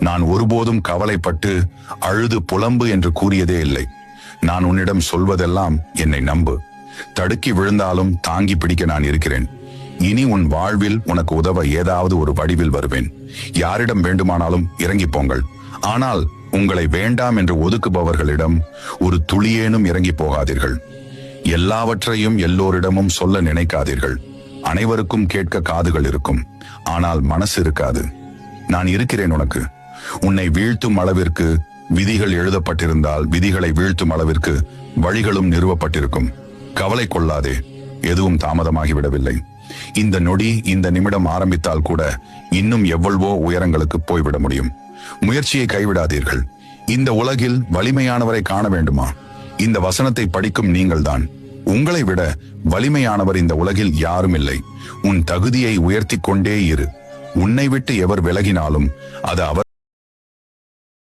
நான் ஒருபோதும் கவலைப்பட்டு அழுது புலம்பு என்று கூறியதே இல்லை. நான் உன்னிடம் சொல்வதெல்லாம் என்னை நம்பு. தடுக்கி விழுந்தாலும் தாங்கி பிடிக்க நான் இருக்கிறேன். இனி உன் வாழ்வில் உனக்கு உதவ ஏதாவது ஒரு வடிவில் வருவேன். யாரிடம் வேண்டுமானாலும் இறங்கி போங்கள். ஆனால் உங்களை வேண்டாம் என்று ஒதுக்குபவர்களிடம் ஒரு துளியேனும் இறங்கி போகாதீர்கள். எல்லாவற்றையும் எல்லோரிடமும் சொல்ல நினைக்காதீர்கள். அனைவருக்கும் கேட்க காதுகள் இருக்கும், ஆனால் மனசு இருக்காது. நான் இருக்கிறேன் உனக்கு. உன்னை வீழ்த்தும் அளவிற்கு விதிகள் எழுதப்பட்டிருந்தால் விதிகளை வீழ்த்தும் அளவிற்கு வழிகளும் நிறுவப்பட்டிருக்கும். கவலை கொள்ளாதே, எதுவும் தாமதமாகிவிடவில்லை. இந்த நொடி, இந்த நிமிடம் ஆரம்பித்தால் கூட இன்னும் எவ்வளவோ உயரங்களுக்கு போய்விட முடியும். முயற்சியை கைவிடாதீர்கள். இந்த உலகில் வலிமையானவரை காண வேண்டுமா? இந்த வசனத்தை படிக்கும் நீங்கள்தான். உங்களை விட வலிமையானவர் இந்த உலகில் யாரும் இல்லை. உன் தகுதியை உயர்த்தி கொண்டே இரு. உன்னை விட்டு எவர் விலகினாலும் அது அவர்